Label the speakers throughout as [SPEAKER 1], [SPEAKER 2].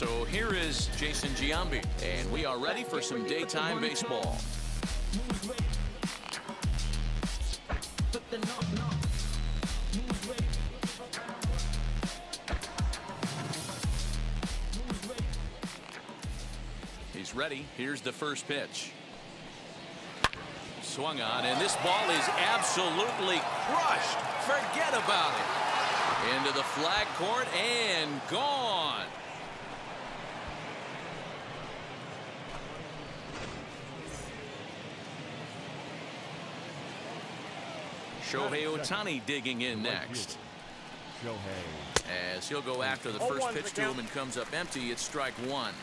[SPEAKER 1] So here is Jason Giambi, and we are ready for some daytime baseball. He's ready. Here's the first pitch. Swung on, and this ball is absolutely crushed. Forget about it. Into the flag court and gone. Shohei Otani digging in next. As he'll go after the first pitch to him and comes up empty, it's strike one.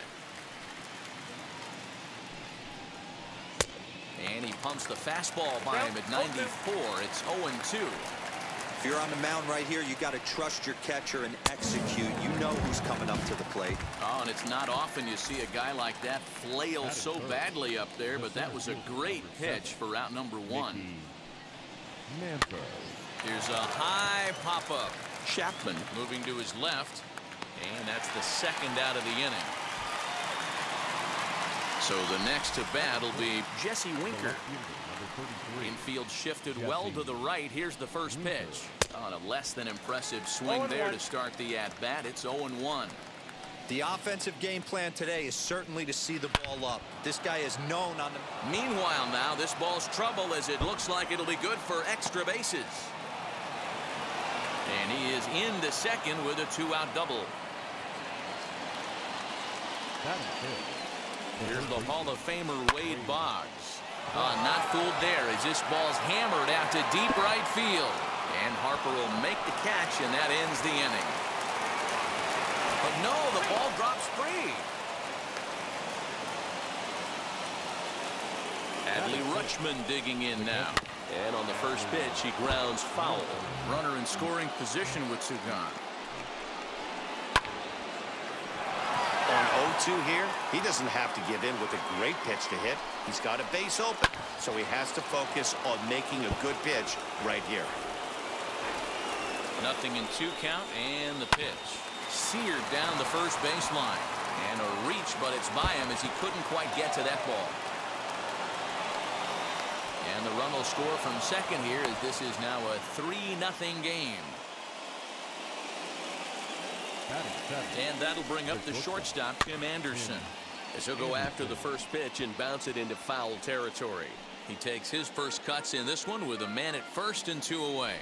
[SPEAKER 1] And he pumps the fastball by him at 94. It's 0-2.
[SPEAKER 2] If you're on the mound right here, you got to trust your catcher and execute. You know who's coming up to the plate. Oh,
[SPEAKER 1] and it's not often you see a guy like that flail so badly up there, but that was a great pitch for out number one.
[SPEAKER 3] Mantle.
[SPEAKER 1] Here's a high pop-up. Chapman moving to his left, and that's the second out of the inning. So the next to bat will be Jesse Winker. Infield shifted well to the right. Here's the first pitch. On a less than impressive swing there to start the at-bat. It's 0-1.
[SPEAKER 2] The offensive game plan today is certainly to see the ball up. This guy is known on the...
[SPEAKER 1] Meanwhile now, this ball's trouble as it looks like it'll be good for extra bases. And he is into second with a two-out double. Here's the Hall of Famer Wade Boggs. Not fooled there as this ball's hammered out to deep right field. And Harper will make the catch, and that ends the inning. But no, the ball drops free. Adley Rutschman digging in now. And on the first pitch, he grounds foul. Runner in scoring position with two gone.
[SPEAKER 4] On 0-2 here, he doesn't have to give in with a great pitch to hit. He's got a base open, so he has to focus on making a good pitch right here.
[SPEAKER 1] Nothing in two count, and the pitch. Seared down the first baseline. And a reach, but it's by him as he couldn't quite get to that ball. And the run will score from second here as this is now a 3-0 game. And that'll bring up the shortstop, Tim Anderson, as he'll go after the first pitch and bounce it into foul territory. He takes his first cuts in this one with a man at first and two away.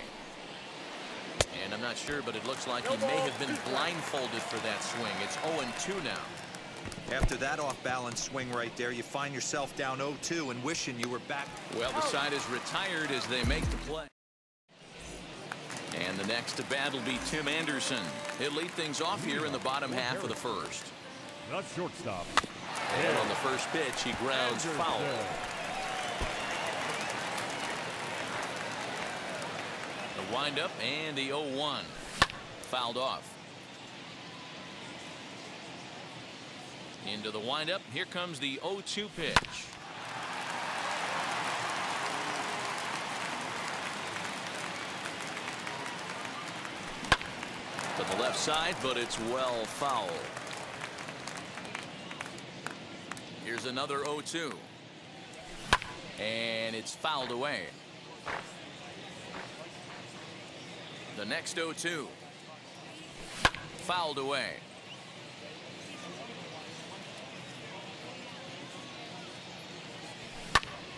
[SPEAKER 1] And I'm not sure, but it looks like he may have been blindfolded for that swing. It's 0-2 now.
[SPEAKER 2] After that off-balance swing right there, you find yourself down 0-2 and wishing you were back.
[SPEAKER 1] Well, the side is retired as they make the play. And the next to bat will be Tim Anderson. He'll lead things off here in the bottom half of the first.
[SPEAKER 3] Not shortstop.
[SPEAKER 1] And on the first pitch, he grounds foul. The windup and the 0-1. Fouled off. Into the windup. Here comes the 0-2 pitch. To the left side, but it's well foul. Here's another 0-2. And it's fouled away. The next 0-2. Fouled away.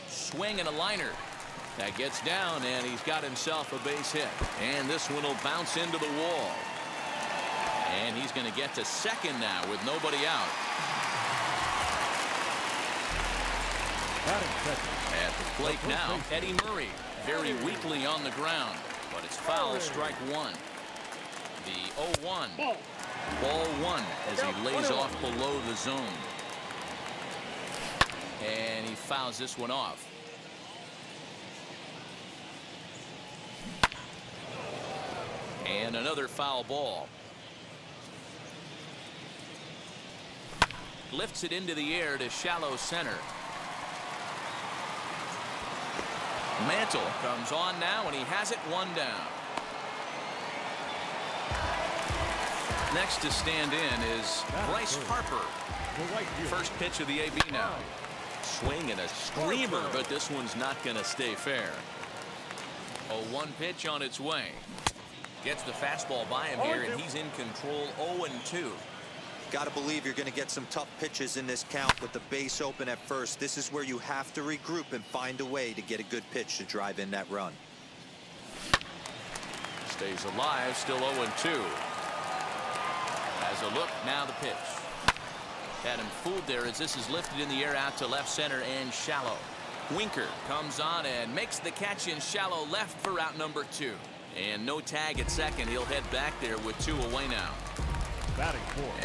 [SPEAKER 1] Swing and a liner. That gets down, and he's got himself a base hit. And this one will bounce into the wall. And he's going to get to second now with nobody out. At the plate now, Eddie Murray very weakly on the ground. But it's foul, strike one. The 0-1. Ball one as he lays off below the zone. And he fouls this one off. And another foul ball. Lifts it into the air to shallow center. Mantle comes on now, and he has it one down. Next to stand in is Bryce Harper. First pitch of the AB now. Swing and a screamer, but this one's not going to stay fair. 0-1 pitch on its way. Gets the fastball by him here, and he's in control. 0-2.
[SPEAKER 2] Got to believe you're going to get some tough pitches in this count with the base open at first. This is where you have to regroup and find a way to get a good pitch to drive in that run.
[SPEAKER 1] Stays alive, still 0-2. Has a look, now the pitch. Had him fooled there as this is lifted in the air out to left center and shallow. Winker comes on and makes the catch in shallow left for out number 2. And no tag at second. He'll head back there with 2 away now.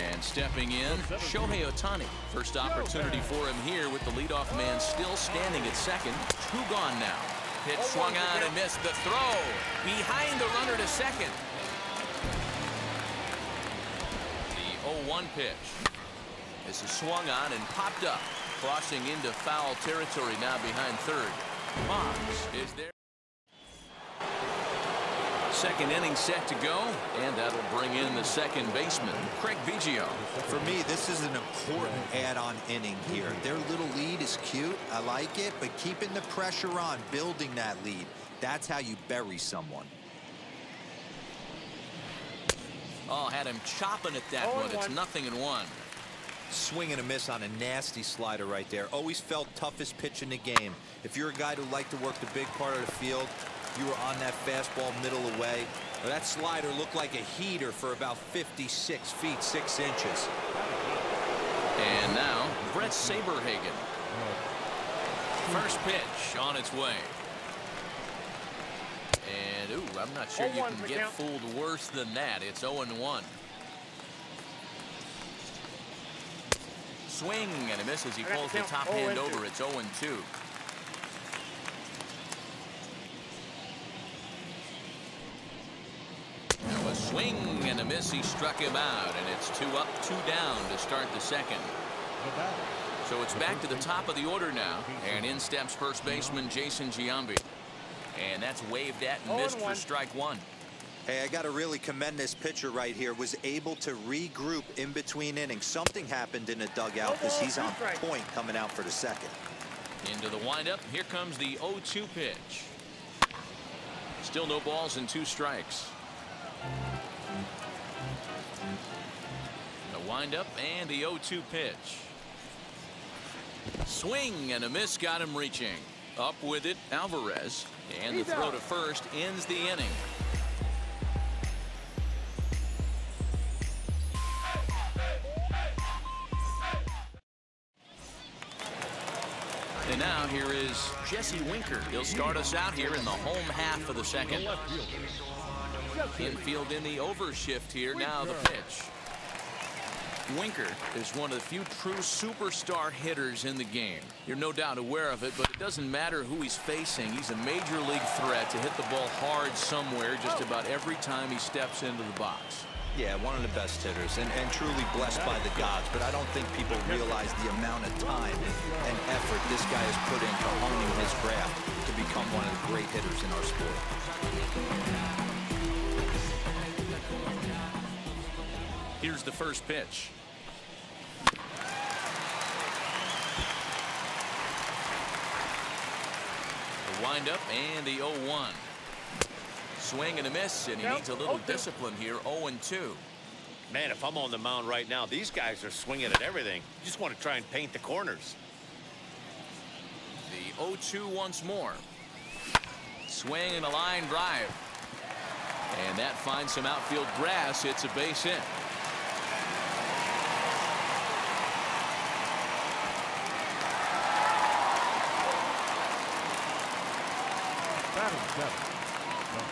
[SPEAKER 1] And stepping in, Shohei Otani. First opportunity for him here with the leadoff man still standing at second. 2 gone now. Pitch swung on and missed the throw. Behind the runner to second. The 0-1 pitch. This is swung on and popped up. Crossing into foul territory now behind third. Boggs is there. Second inning set to go, and that'll bring in the second baseman, Craig Biggio.
[SPEAKER 2] For me, this is an important add-on inning here. Their little lead is cute. I like it, but keeping the pressure on, building that lead, that's how you bury someone.
[SPEAKER 1] Oh, had him chopping at that one. It's 0-1.
[SPEAKER 2] Swing and a miss on a nasty slider right there. Always felt toughest pitch in the game. If you're a guy who liked to work the big part of the field, you were on that fastball middle away. Well, that slider looked like a heater for about 56 feet 6 inches.
[SPEAKER 1] And now Brett Saberhagen. First pitch on its way. And ooh, I'm not sure you can get fooled worse than that. It's 0-1. Swing and a miss as he pulls the top hand over. It's 0-2. Now a swing and a miss. He struck him out, and it's 2 up, 2 down to start the second. So it's back to the top of the order now, and in steps first baseman Jason Giambi. And that's waved at and missed for strike 1.
[SPEAKER 2] Hey, I got to really commend this pitcher right here. Was able to regroup in between innings. Something happened in the dugout because he's on point coming out for the second.
[SPEAKER 1] Into the windup. Here comes the 0-2 pitch. Still no balls and 2 strikes. The windup and the 0-2 pitch. Swing and a miss got him reaching. Up with it, Alvarez. And the throw to first ends the inning. And now here is Jesse Winker. He'll start us out here in the home half of the second. Infield in the overshift here. Now the pitch. Winker is one of the few true superstar hitters in the game. You're no doubt aware of it, but it doesn't matter who he's facing. He's a major league threat to hit the ball hard somewhere just about every time he steps into the box.
[SPEAKER 2] Yeah, one of the best hitters and truly blessed by the gods, but I don't think people realize the amount of time and effort this guy has put into honing his craft to become one of the great hitters in our sport.
[SPEAKER 1] Here's the first pitch. The windup and the 0-1. Swing and a miss, and he needs a little discipline here. 0-2.
[SPEAKER 4] Man, if I'm on the mound right now, these guys are swinging at everything. You just want to try and paint the corners.
[SPEAKER 1] The 0-2 once more. Swing and a line drive. And that finds some outfield grass. It's a base hit.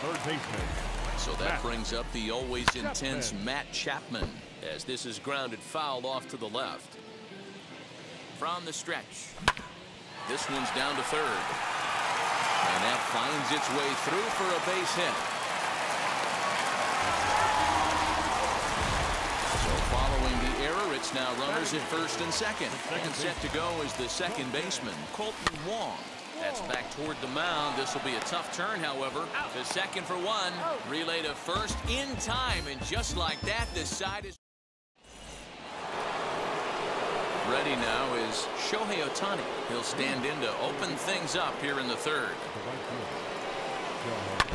[SPEAKER 3] Third baseman.
[SPEAKER 1] So that brings up the always intense Matt Chapman as this is grounded foul off to the left. From the stretch. This one's down to third. And that finds its way through for a base hit. So following the error, it's now runners at first and second. And set to go is the second baseman, Colton Wong. That's back toward the mound. This will be a tough turn, however. The second for one. Relay to first in time. And just like that, the side is ready now is Shohei Otani. He'll stand in to open things up here in the third.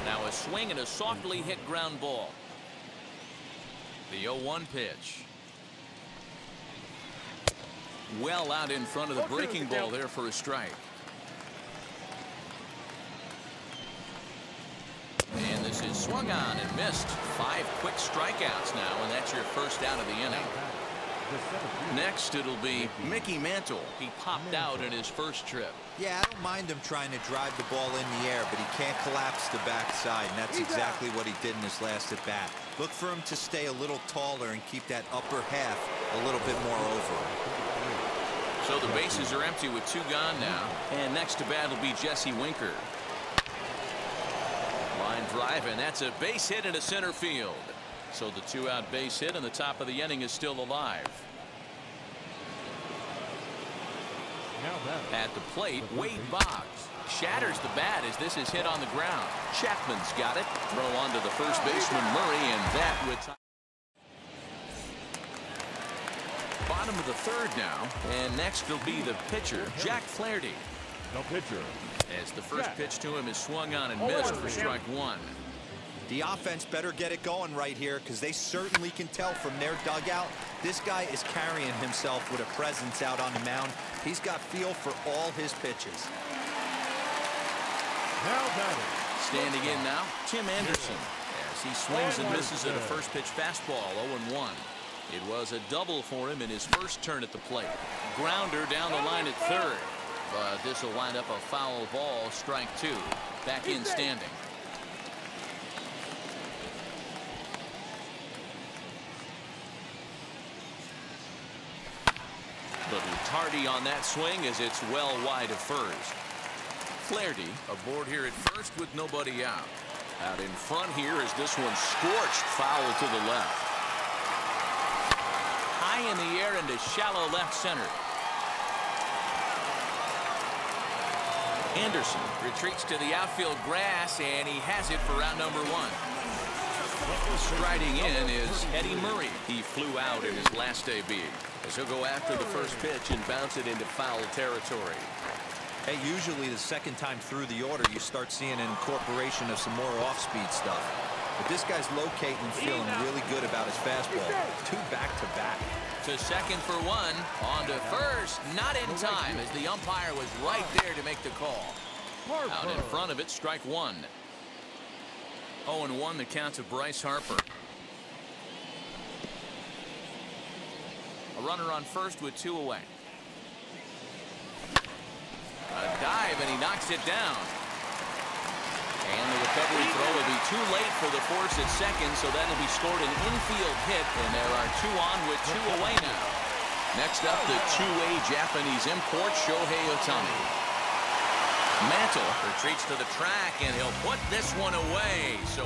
[SPEAKER 1] Now a swing and a softly hit ground ball. The 0-1 pitch. Well out in front of the breaking ball there for a strike. And this is swung on and missed. 5 quick strikeouts now, and that's your first out of the inning. Next, it'll be Mickey Mantle. He popped out in his first trip.
[SPEAKER 2] Yeah, I don't mind him trying to drive the ball in the air, but he can't collapse the backside, and that's exactly what he did in his last at bat. Look for him to stay a little taller and keep that upper half a little bit more over.
[SPEAKER 1] So the bases are empty with 2 gone now, and next to bat will be Jesse Winker. Line drive, and that's a base hit into center field. So the 2-out base hit, and the top of the inning is still alive. At the plate, Wade Boggs shatters the bat as this is hit on the ground. Chapman's got it. Throw on to the first baseman Murray, and that would bottom of the third now, and next will be the pitcher Jack Flaherty.
[SPEAKER 3] No pitcher.
[SPEAKER 1] As the first pitch to him is swung on and missed for strike 1.
[SPEAKER 2] The offense better get it going right here, because they certainly can tell from their dugout this guy is carrying himself with a presence out on the mound. He's got feel for all his pitches.
[SPEAKER 1] Standing in now, Tim Anderson, as he swings and misses at a first pitch fastball. 0-1. It was a double for him in his first turn at the plate. Grounder down the line at third, but this will wind up a foul ball. Strike 2. Back in standing. Little tardy on that swing as it's well wide of first. Flaherty aboard here at first with nobody out. Out in front here as this one scorched foul to the left. High in the air into shallow left center. Anderson retreats to the outfield grass, and he has it for out number 1. Striding in is Eddie Murray. He flew out in his last debut. As he'll go after the first pitch and bounce it into foul territory.
[SPEAKER 2] Hey, usually the second time through the order, you start seeing an incorporation of some more off-speed stuff. But this guy's locating and feeling really good about his fastball. 2 back-to-back.
[SPEAKER 1] To second for 1. On to first. Not in time, as the umpire was right there to make the call. Out in front of it, strike 1. 0-1 the count to Bryce Harper. A runner on first with 2 away. A dive, and he knocks it down. And the recovery throw will be too late for the force at second, so that'll be scored an infield hit, and there are 2 on with 2 away now. Next up, the 2-way Japanese import, Shohei Otani. Mantle retreats to the track, and he'll put this one away. So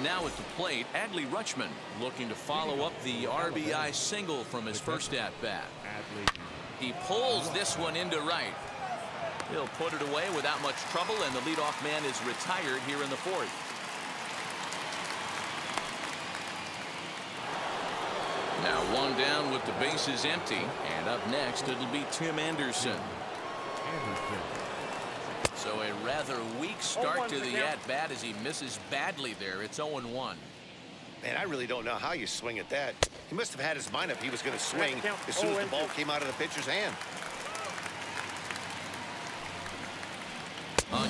[SPEAKER 1] now at the plate, Adley Rutschman looking to follow up the RBI single from his first at-bat. He pulls this one into right. He'll put it away without much trouble, and the leadoff man is retired here in the 4th. Now 1 down with the bases empty, and up next it'll be Tim Anderson. So a rather weak start to the at-bat as he misses badly there. It's 0-1.
[SPEAKER 4] Man, I really don't know how you swing at that. He must have had his mind up he was going to swing as soon as the ball came out of the pitcher's hand.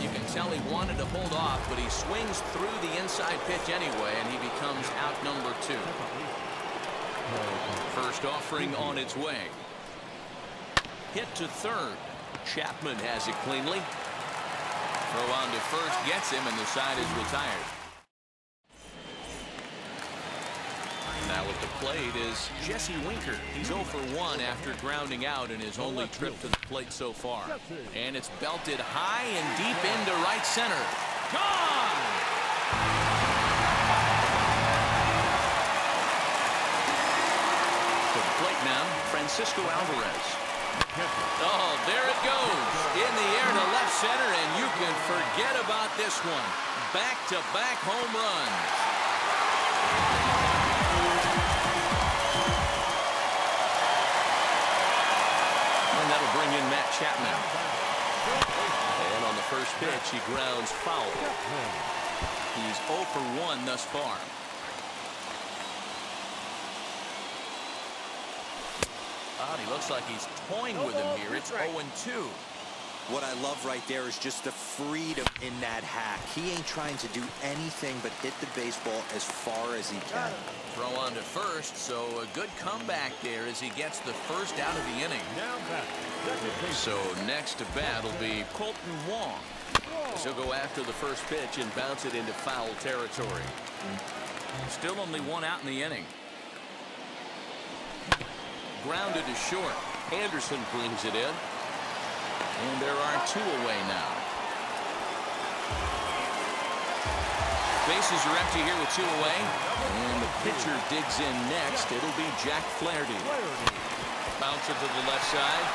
[SPEAKER 1] You can tell he wanted to hold off, but he swings through the inside pitch anyway, and he becomes out number 2. First offering on its way. Hit to third. Chapman has it cleanly. Throw on to first gets him, and the side is retired. Now at the plate is Jesse Winker. He's 0 for 1 after grounding out in his only trip to the plate so far. And it's belted high and deep into right center. Gone! To the plate now, Francisco Alvarez.
[SPEAKER 3] catcher.
[SPEAKER 1] Oh, there it goes. In the air to left center, and you can forget about this one. Back-to-back home runs. And that'll bring in Matt Chapman. And on the first pitch, he grounds foul. He's 0 for 1 thus far. He looks like he's toying with him here. It's 0-2.
[SPEAKER 2] What I love right there is just the freedom in that hack. He ain't trying to do anything but hit the baseball as far as he can.
[SPEAKER 1] Throw on to first, so a good comeback there as he gets the first out of the inning. So next to bat will be Colton Wong. So he'll go after the first pitch and bounce it into foul territory. Still only one out in the inning. Grounded to short. Anderson brings it in. And there are 2 away now. Bases are empty here with 2 away. And the pitcher digs in next. It'll be Jack Flaherty. Bounce it to the left side.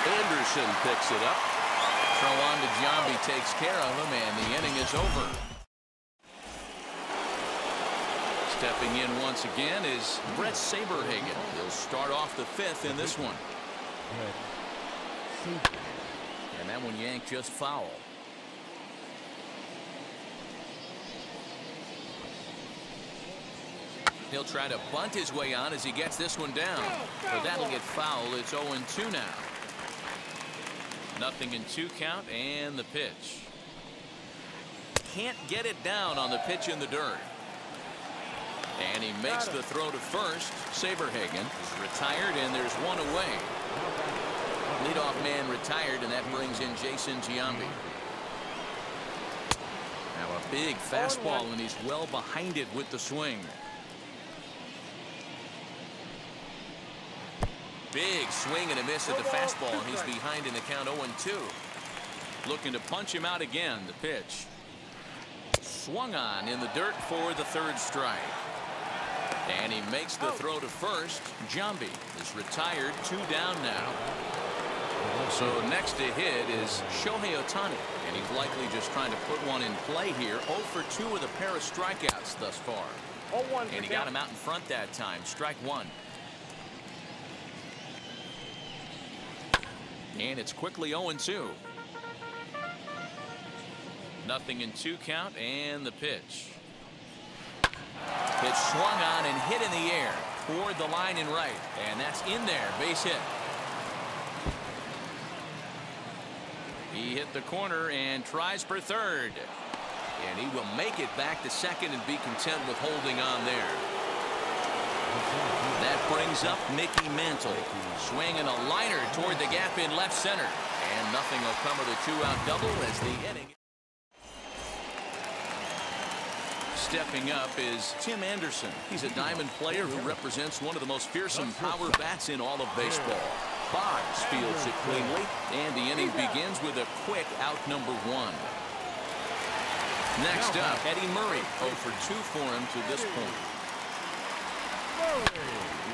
[SPEAKER 1] Anderson picks it up. Throw on to Giambi, takes care of him, and the inning is over. Stepping in once again is Brett Saberhagen. He'll start off the 5th in this one. And that one yanked just foul. He'll try to bunt his way on as he gets this one down. But that'll get foul. It's 0-2 now. Nothing in 2 count, and the pitch. Can't get it down on the pitch in the dirt. And he makes the throw to first. Saberhagen is retired, and there's 1 away. Leadoff man retired, and that brings in Jason Giambi. Now a big fastball, and he's well behind it with the swing. Big swing and a miss at the fastball, and he's behind in the count 0-2. Looking to punch him out again. The pitch. Swung on in the dirt for the 3rd strike. And he makes the throw to first. Giambi is retired. 2 down now. So next to hit is Shohei Otani. And he's likely just trying to put one in play here. 0 for 2 with a pair of strikeouts thus far. And he got him out in front that time. Strike 1. And it's quickly 0-2. Nothing in 2 count, and the pitch. Pitch swung on and hit in the air toward the line and right, and that's in there. Base hit. He hit the corner and tries for 3rd, and he will make it back to 2nd and be content with holding on there. That brings up Mickey Mantle. Swinging a liner toward the gap in left center. And nothing will come of the 2-out double as the inning. Stepping up is Tim Anderson. He's a Diamond player who represents one of the most fearsome power bats in all of baseball. Boggs fields it cleanly, and the inning begins with a quick out number 1. Next up, Eddie Murray. 0 for 2 for him to this point.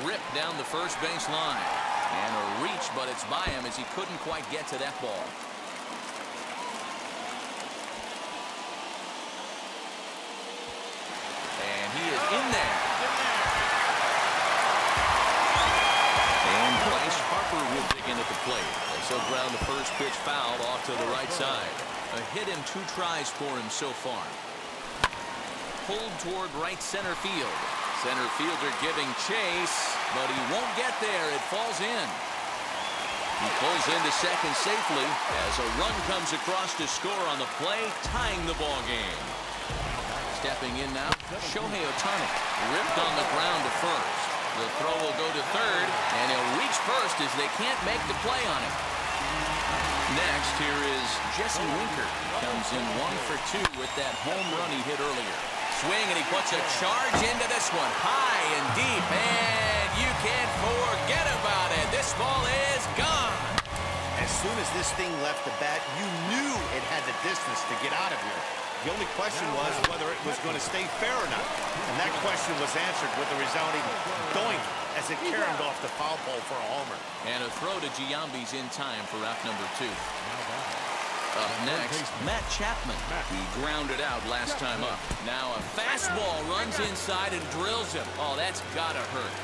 [SPEAKER 1] Ripped down the first base line. And a reach, but it's by him as he couldn't quite get to that ball. And he is in there. And Bryce Harper will dig in at the plate. So ground the first pitch foul off to the right side. A hit in 2 tries for him so far. Pulled toward right center field. Center fielder giving chase, but he won't get there. It falls in. He pulls into 2nd safely as a run comes across to score on the play, tying the ball game. Stepping in now, Shohei Otani. Ripped on the ground to first. The throw will go to 3rd, and he'll reach first as they can't make the play on him. Next, here is Jesse Winker. Comes in 1 for 2 with that home run he hit earlier. Swing, and he puts a charge into this one. High and deep, and you can't forget about it. This ball is gone.
[SPEAKER 4] As soon as this thing left the bat, you knew it had the distance to get out of here. The only question was whether it was going to stay fair or not. And that question was answered with a resounding doink as it caromed off the foul pole for a homer.
[SPEAKER 1] And a throw to Giambi's in time for out number 2. Up next, Matt Chapman. He grounded out last time up. Now a fastball runs inside and drills him. Oh, that's gotta hurt.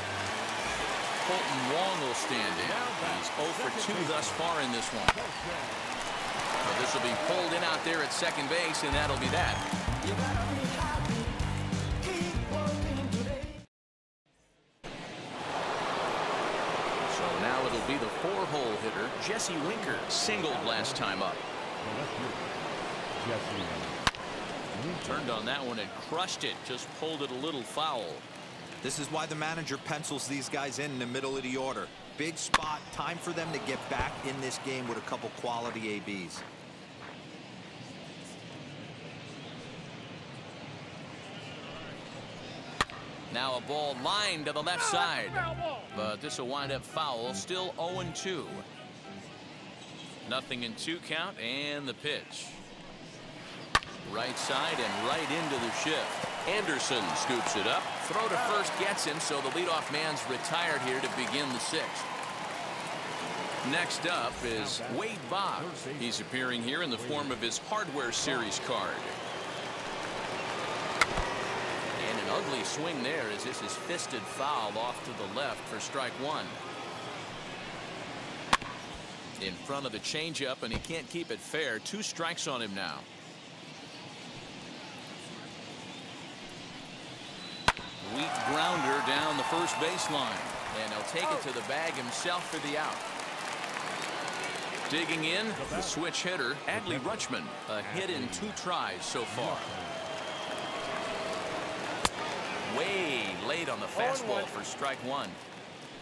[SPEAKER 1] Colton Wong will stand in. He's 0 for 2 thus far in this one. Well, this will be pulled in out there at second base, and that'll be that. So now it'll be the 4-hole hitter, Jesse Winker, singled last time up. Turned on that one and crushed it. Just pulled it a little foul.
[SPEAKER 2] This is why the manager pencils these guys in the middle of the order. Big spot. Time for them to get back in this game with a couple quality ABs.
[SPEAKER 1] Now a ball lined to the left side. But this will wind up foul. Still 0-2. Nothing in 2 count, and the pitch. Right side and right into the shift. Anderson scoops it up. Throw to first gets him, so the leadoff man's retired here to begin the 6th. Next up is Wade Boggs. He's appearing here in the form of his Hardware Series card. And an ugly swing there as this is fisted foul off to the left for strike 1. In front of the changeup, and he can't keep it fair. 2 strikes on him now. Weak grounder down the first baseline, and he'll take it to the bag himself for the out. Digging in, the switch hitter, Adley Rutschman, a hit in 2 tries so far. Way late on the fastball for strike 1.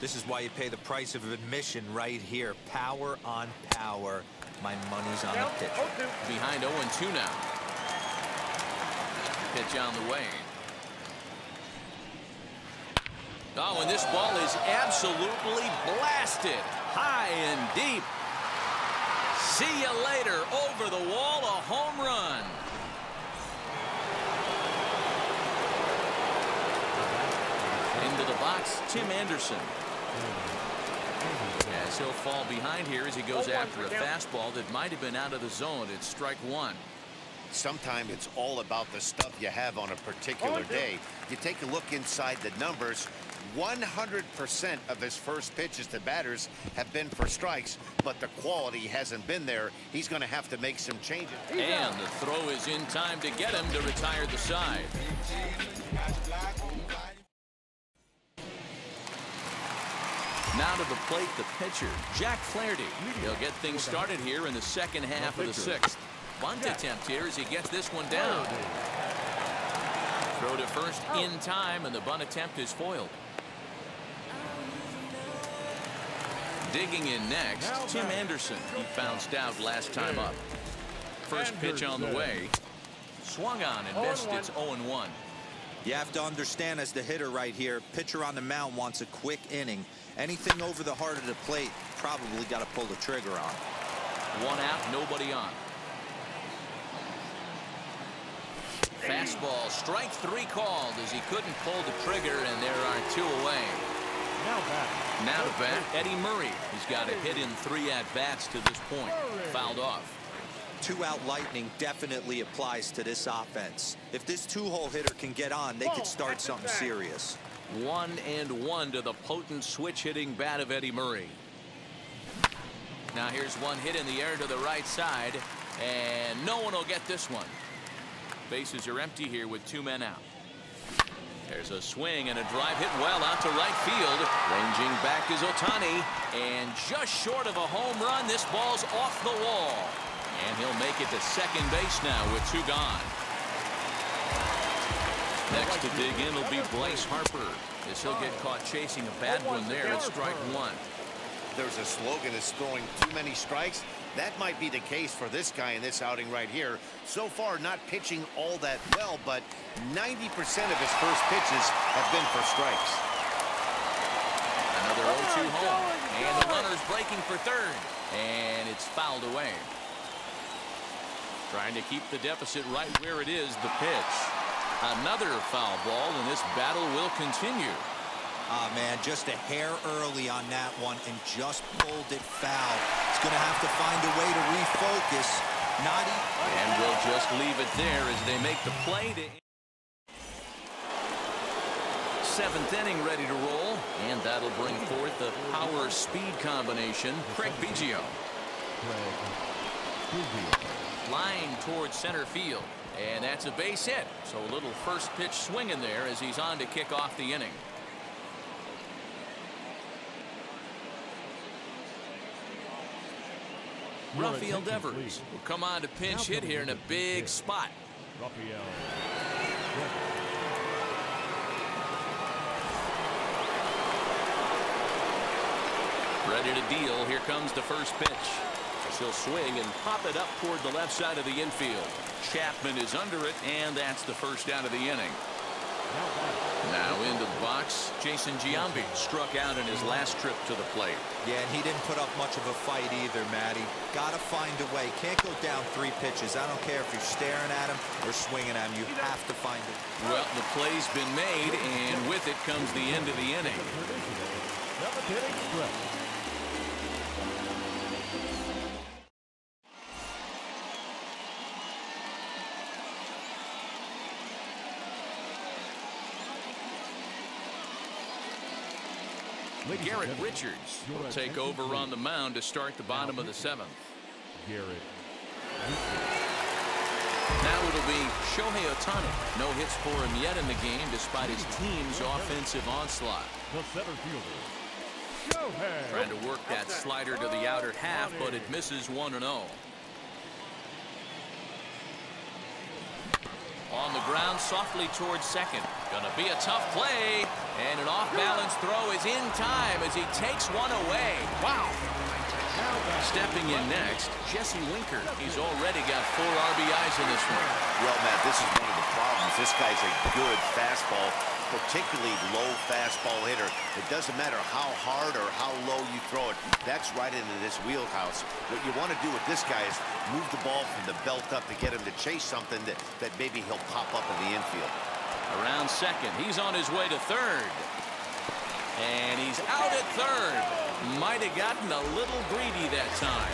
[SPEAKER 2] This is why you pay the price of admission right here. Power on power. My money's on the pitcher.
[SPEAKER 1] Behind 0-2 now. Pitch on the way. Oh, and this ball is absolutely blasted. High and deep. See you later. Over the wall, a home run. Into the box, Tim Anderson. As he'll fall behind here as he goes after a fastball that might have been out of the zone. It's strike 1.
[SPEAKER 4] Sometimes it's all about the stuff you have on a particular day. You take a look inside the numbers. 100% of his first pitches to batters have been for strikes, but the quality hasn't been there. He's going to have to make some changes.
[SPEAKER 1] And the throw is in time to get him to retire the side. Now to the plate, the pitcher, Jack Flaherty. He'll get things started here in the second half of the 6th. Bunt attempt here as he gets this one down. Throw to first in time, and the bunt attempt is foiled. Digging in next, Tim Anderson. He bounced out last time up. First pitch on the way. Swung on and missed. It's 0-1.
[SPEAKER 2] You have to understand, as the hitter right here, pitcher on the mound wants a quick inning. Anything over the heart of the plate, probably got to pull the trigger on.
[SPEAKER 1] 1 out, nobody on. Fastball, strike 3 called as he couldn't pull the trigger, and there are 2 away. Now to bat, Eddie Murray. He's got a hit in 3 at-bats to this point. Fouled off.
[SPEAKER 2] 2-out lightning definitely applies to this offense. If this 2-hole hitter can get on, they could start something serious.
[SPEAKER 1] 1-1 to the potent switch-hitting bat of Eddie Murray. Now here's one hit in the air to the right side, and no one will get this one. Bases are empty here with 2 men out. There's a swing and a drive hit well out to right field. Ranging back is Otani, and just short of a home run, this ball's off the wall. And he'll make it to second base now with 2 gone. Next to dig in will be Bryce Harper, as he'll get caught chasing a bad one there at strike 1.
[SPEAKER 4] There's a slogan that's throwing too many strikes. That might be the case for this guy in this outing right here. So far, not pitching all that well, but 90% of his first pitches have been for strikes.
[SPEAKER 1] Another 0-2 home, and the runner's breaking for third, and it's fouled away. Trying to keep the deficit right where it is. The pitch. Another foul ball, and this battle will continue.
[SPEAKER 2] Ah, man, just a hair early on that one and just pulled it foul. He's going to have to find a way to refocus.
[SPEAKER 1] And we'll just leave it there as they make the play to... Seventh inning ready to roll, and that'll bring forth the power-speed combination. Craig Biggio. Line towards center field, and that's a base hit. So a little first pitch swing in there as he's on to kick off the inning. Rafael Devers will come on to pinch hit here in a big spot. Ready to deal. Here comes the first pitch. He'll swing and pop it up toward the left side of the infield. Chapman is under it, and that's the first out of the inning. Now into the box, Jason Giambi struck out in his last trip to the plate.
[SPEAKER 2] Yeah, and he didn't put up much of a fight either, Matty. Got to find a way. Can't go down 3 pitches. I don't care if you're staring at him or swinging at him. You have to find it.
[SPEAKER 1] Well, the play's been made, and with it comes the end of the inning. Garrett Richards will take over on the mound to start the bottom of the 7th. Now it'll be Shohei Otani. No hits for him yet in the game despite his team's offensive onslaught. Trying to work that slider to the outer half, but it misses 1-0. On the ground softly towards second. Gonna be a tough play, and an off-balance throw is in time as he takes one away. Wow. Stepping in next, Jesse Winker. He's already got 4 RBIs in this one.
[SPEAKER 4] Well, Matt, this is one of the problems. This guy's a good fastball, particularly low fastball hitter. It doesn't matter how hard or how low you throw it. That's right into this wheelhouse. What you want to do with this guy is move the ball from the belt up to get him to chase something that maybe he'll pop up in the infield.
[SPEAKER 1] Around second, he's on his way to third. And he's out at third. Might have gotten a little greedy that time.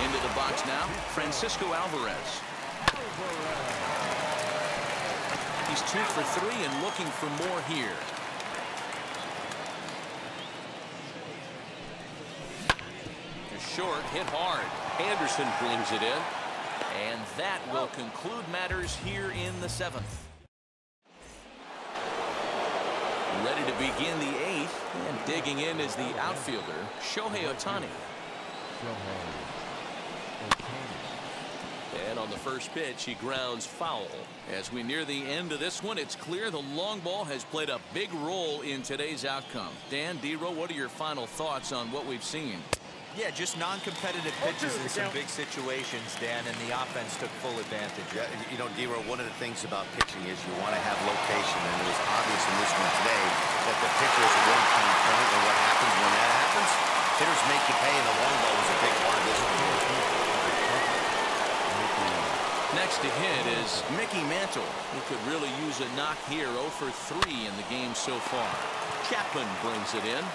[SPEAKER 1] Into the box now, Francisco Alvarez. He's 2 for 3 and looking for more here. Short, hit hard. Anderson brings it in. And that will conclude matters here in the 7th. Ready to begin the 8th, and digging in is the outfielder, Shohei Otani. And on the first pitch, he grounds foul. As we near the end of this one, it's clear the long ball has played a big role in today's outcome. Dan, D-Row, what are your final thoughts on what we've seen?
[SPEAKER 2] Yeah, just non-competitive pitches in some big situations, Dan, and the offense took full advantage.
[SPEAKER 4] Yeah, you know, D-Row, one of the things about pitching is you want to have location, and it was obvious in this one today that the pitcher is a one-time point, and what happens when that happens? Hitters make you pay, and the long ball was a big part of this one.
[SPEAKER 1] Next to hit is Mickey Mantle, who could really use a knock here. 0 for 3 in the game so far. Chapman brings it in.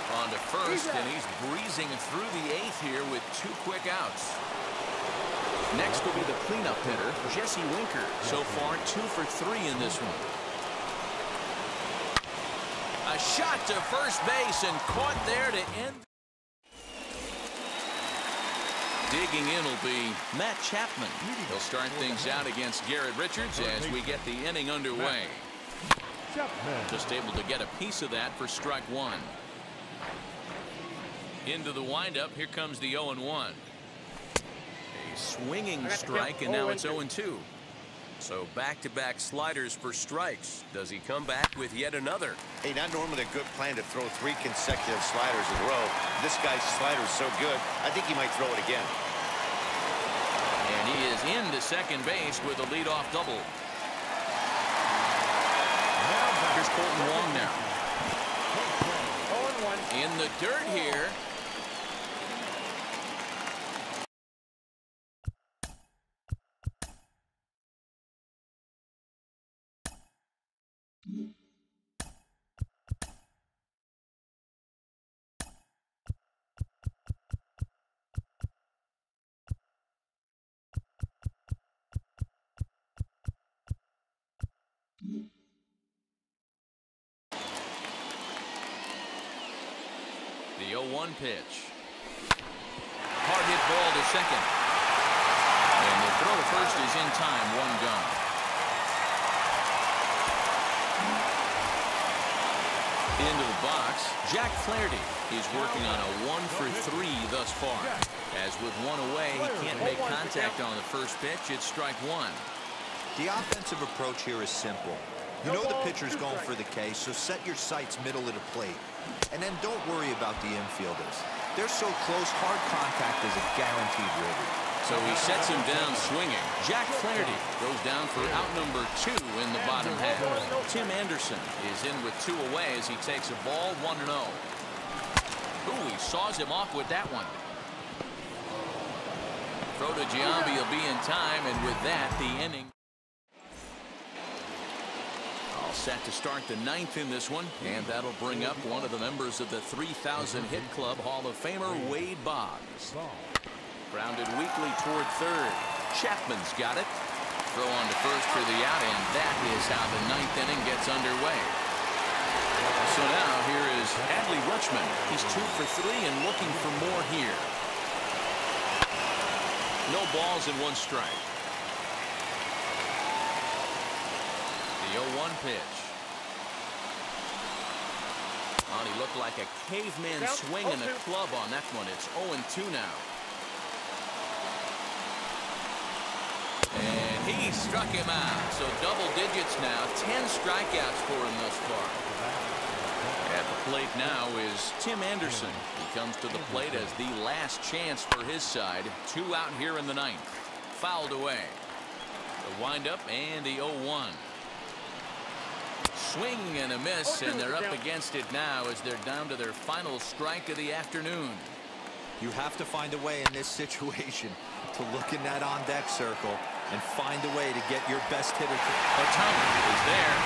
[SPEAKER 1] On to first, and he's breezing through the 8th here with 2 quick outs. Next will be the cleanup hitter, Jesse Winker. So far, 2 for 3 in this one. A shot to first base and caught there to end. Digging in will be Matt Chapman. He'll start things out against Garrett Richards as we get the inning underway. Just able to get a piece of that for strike 1. Into the windup, here comes the 0-1. A swinging strike, and now it's 0-2. So back-to-back sliders for strikes. Does he come back with yet another?
[SPEAKER 4] Hey, not normally a good plan to throw 3 consecutive sliders in a row. This guy's slider is so good, I think he might throw it again.
[SPEAKER 1] And he is into second base with a leadoff double. Here's Colton Wong now. In the dirt here. 0-1 pitch. Hard hit ball to second. And the throw to first is in time. 1 gone. Into the box, Jack Flaherty. He's working on a 1-for-3 thus far. As with 1 away, he can't make contact on the first pitch. It's strike 1.
[SPEAKER 2] The offensive approach here is simple. You know the pitcher's going for the K, so set your sights middle of the plate. And then don't worry about the infielders. They're so close, hard contact is a guaranteed ribby.
[SPEAKER 1] So he sets him down swinging. Jack Flaherty goes down for out number 2 in the bottom half. Tim Anderson is in with 2 away as he takes a ball 1-0. Ooh, he saws him off with that one. Throw to Giambi will be in time, and with that, the inning. All set to start the 9th in this one, and that'll bring up one of the members of the 3,000 hit club, Hall of Famer Wade Boggs. Grounded weakly toward third. Chapman's got it. Throw on to first for the out, and that is how the 9th inning gets underway. So now here is Adley Rutschman. He's 2 for 3 and looking for more here. No balls and 1 strike. The 0-1 pitch. Oh, he looked like a caveman swinging a club on that one. It's 0-2 now. And he struck him out. So double digits now. 10 strikeouts for him thus far. At the plate now is Tim Anderson. He comes to the plate as the last chance for his side. 2 out here in the 9th. Fouled away. The windup and the 0-1. Swing and a miss, and they're up against it now as they're down to their final strike of the afternoon.
[SPEAKER 2] You have to find a way in this situation to look in that on-deck circle and find a way to get your best hitter.
[SPEAKER 1] Otani is there,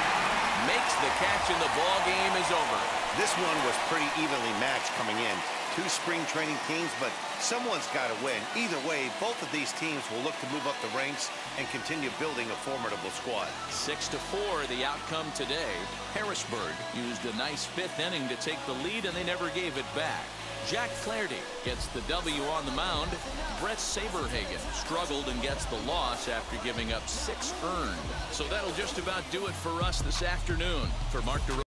[SPEAKER 1] makes the catch, and the ball game is over.
[SPEAKER 4] This one was pretty evenly matched coming in. 2 spring training teams, but someone's got to win. Either way, both of these teams will look to move up the ranks and continue building a formidable squad.
[SPEAKER 1] 6-4 the outcome today. Harrisburg used a nice 5th inning to take the lead, and they never gave it back. Jack Flaherty gets the W on the mound. Brett Saberhagen struggled and gets the loss after giving up 6 earned. So that'll just about do it for us this afternoon. For Mark